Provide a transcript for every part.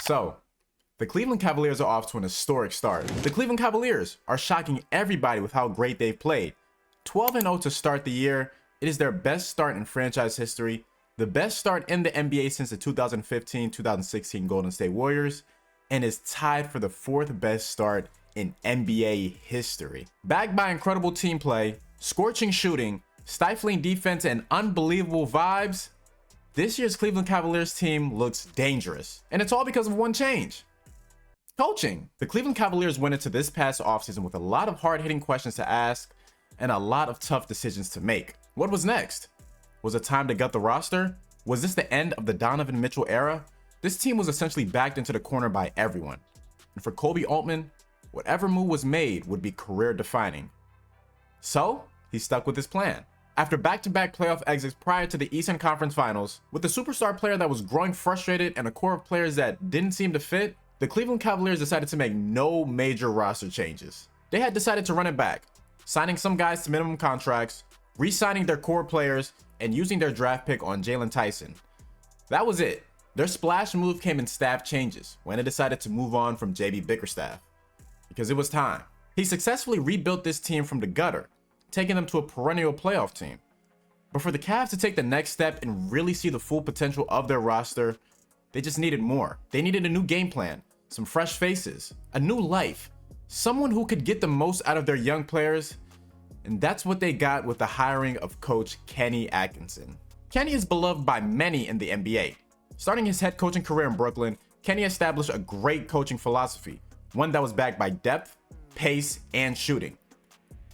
So, the Cleveland Cavaliers are off to an historic start. The Cleveland Cavaliers are shocking everybody with how great they've played. 12-0 to start the year. It is their best start in franchise history, the best start in the NBA since the 2015-2016 Golden State Warriors, and is tied for the 4th best start in NBA history. Backed by incredible team play, scorching shooting, stifling defense, and unbelievable vibes, this year's Cleveland Cavaliers team looks dangerous. And it's all because of one change: coaching. The Cleveland Cavaliers went into this past offseason with a lot of hard-hitting questions to ask and a lot of tough decisions to make. What was next? Was it time to gut the roster? Was this the end of the Donovan Mitchell era? This team was essentially backed into the corner by everyone. And for Kobe Altman, whatever move was made would be career-defining. So, he stuck with his plan. After back-to-back playoff exits prior to the Eastern Conference Finals, with a superstar player that was growing frustrated and a core of players that didn't seem to fit, the Cleveland Cavaliers decided to make no major roster changes. They had decided to run it back, signing some guys to minimum contracts, re-signing their core players, and using their draft pick on Jalen Tyson. That was it. Their splash move came in staff changes when they decided to move on from JB Bickerstaff, because it was time. He successfully rebuilt this team from the gutter, taking them to a perennial playoff team. But for the Cavs to take the next step and really see the full potential of their roster, they just needed more. They needed a new game plan, some fresh faces, a new life, someone who could get the most out of their young players, and that's what they got with the hiring of coach Kenny Atkinson. Kenny is beloved by many in the NBA. Starting his head coaching career in Brooklyn, Kenny established a great coaching philosophy, one that was backed by depth, pace, and shooting.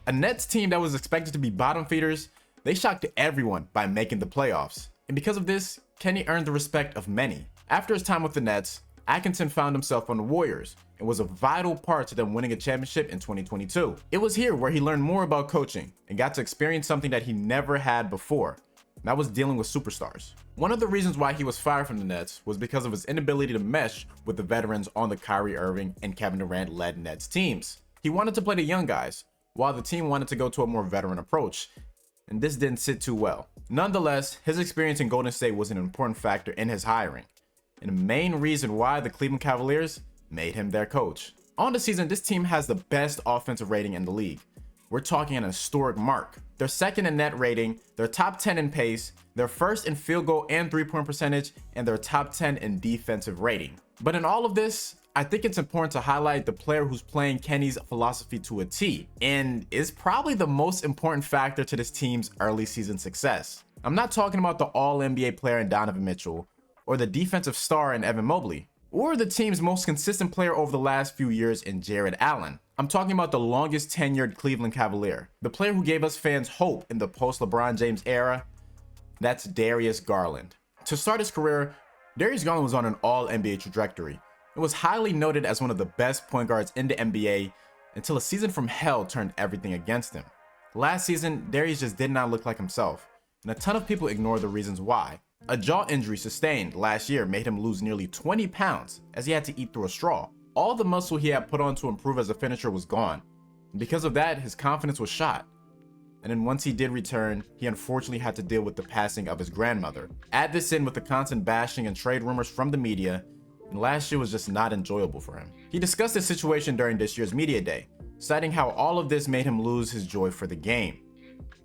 A Nets team that was expected to be bottom feeders, they shocked everyone by making the playoffs. And because of this, Kenny earned the respect of many. After his time with the Nets, Atkinson found himself on the Warriors and was a vital part to them winning a championship in 2022. It was here where he learned more about coaching and got to experience something that he never had before. And that was dealing with superstars. One of the reasons why he was fired from the Nets was because of his inability to mesh with the veterans on the Kyrie Irving and Kevin Durant-led Nets teams. He wanted to play the young guys, while the team wanted to go to a more veteran approach, and this didn't sit too well. Nonetheless, his experience in Golden State was an important factor in his hiring, and the main reason why the Cleveland Cavaliers made him their coach. On the season, this team has the best offensive rating in the league. We're talking an historic mark. They're second in net rating, they're top 10 in pace, they're first in field goal and three-point percentage, and they're top 10 in defensive rating. But in all of this, I think it's important to highlight the player who's playing Kenny's philosophy to a T, and is probably the most important factor to this team's early season success. I'm not talking about the all-NBA player in Donovan Mitchell, or the defensive star in Evan Mobley, or the team's most consistent player over the last few years in Jared Allen. I'm talking about the longest tenured Cleveland Cavalier, the player who gave us fans hope in the post-LeBron James era. That's Darius Garland. To start his career, Darius Garland was on an all-NBA trajectory. It was highly noted as one of the best point guards in the NBA until a season from hell turned everything against him. Last season, Darius just did not look like himself, and a ton of people ignore the reasons why. A jaw injury sustained last year made him lose nearly 20 pounds as he had to eat through a straw. All the muscle he had put on to improve as a finisher was gone, and because of that, his confidence was shot. And then once he did return, he unfortunately had to deal with the passing of his grandmother. Add this in with the constant bashing and trade rumors from the media, and last year was just not enjoyable for him. He discussed the situation during this year's media day, citing how all of this made him lose his joy for the game.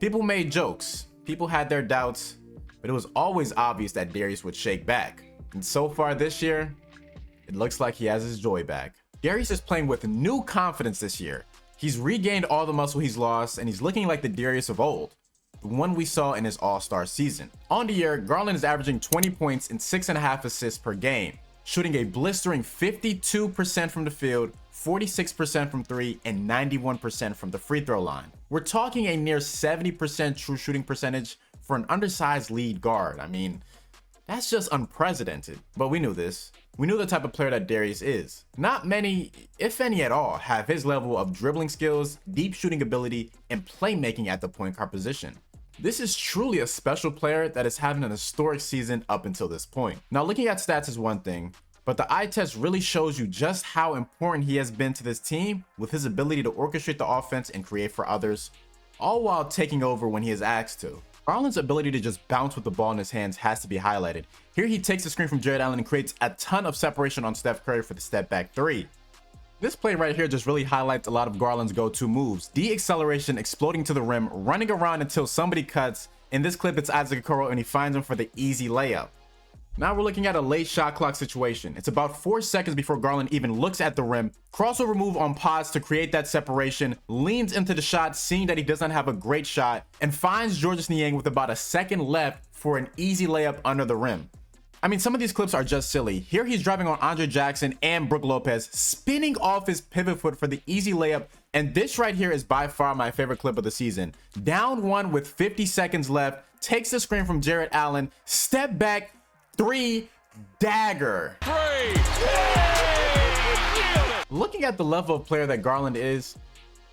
People made jokes, people had their doubts, but it was always obvious that Darius would shake back. And so far this year, it looks like he has his joy back. Darius is playing with new confidence this year. He's regained all the muscle he's lost, and he's looking like the Darius of old, the one we saw in his All-Star season. On the year, Garland is averaging 20 points and 6.5 assists per game, shooting a blistering 52% from the field, 46% from three, and 91% from the free throw line. We're talking a near 70% true shooting percentage for an undersized lead guard. I mean, that's just unprecedented. But we knew this. We knew the type of player that Darius is. Not many, if any at all, have his level of dribbling skills, deep shooting ability, and playmaking at the point guard position. This is truly a special player that is having an historic season up until this point. Now, looking at stats is one thing, but the eye test really shows you just how important he has been to this team with his ability to orchestrate the offense and create for others, all while taking over when he is asked to. Garland's ability to just bounce with the ball in his hands has to be highlighted. Here he takes the screen from Jarrett Allen and creates a ton of separation on Steph Curry for the step back three. This play right here just really highlights a lot of Garland's go-to moves. De-acceleration, exploding to the rim, running around until somebody cuts. In this clip, it's Isaac Okoro, and he finds him for the easy layup. Now we're looking at a late shot clock situation. It's about 4 seconds before Garland even looks at the rim. Crossover move on pause to create that separation, leans into the shot, seeing that he doesn't have a great shot, and finds Georges Niang with about a second left for an easy layup under the rim. I mean, some of these clips are just silly. Here he's driving on Andre Jackson and Brook Lopez, spinning off his pivot foot for the easy layup. And this right here is by far my favorite clip of the season. Down one with 50 seconds left, takes the screen from Jarrett Allen, step back, three, dagger. Looking at the level of player that Garland is,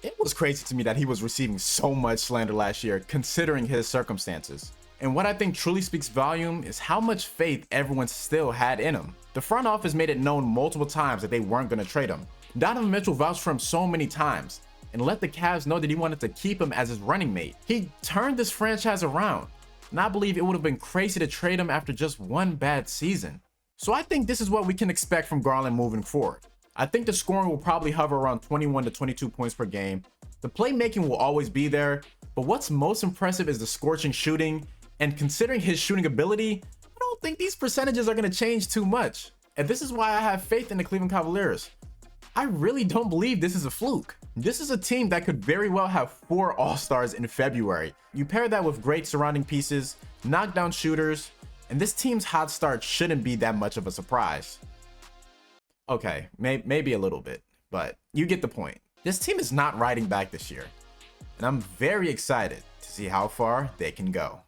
it was crazy to me that he was receiving so much slander last year, considering his circumstances. And what I think truly speaks volume is how much faith everyone still had in him. The front office made it known multiple times that they weren't going to trade him. Donovan Mitchell vouched for him so many times and let the Cavs know that he wanted to keep him as his running mate. He turned this franchise around, and I believe it would have been crazy to trade him after just one bad season. So I think this is what we can expect from Garland moving forward. I think the scoring will probably hover around 21 to 22 points per game. The playmaking will always be there, but what's most impressive is the scorching shooting. And considering his shooting ability, I don't think these percentages are going to change too much. And this is why I have faith in the Cleveland Cavaliers. I really don't believe this is a fluke. This is a team that could very well have 4 All-Stars in February. You pair that with great surrounding pieces, knockdown shooters, and this team's hot start shouldn't be that much of a surprise. Okay, maybe a little bit, but you get the point. This team is not riding back this year, and I'm very excited to see how far they can go.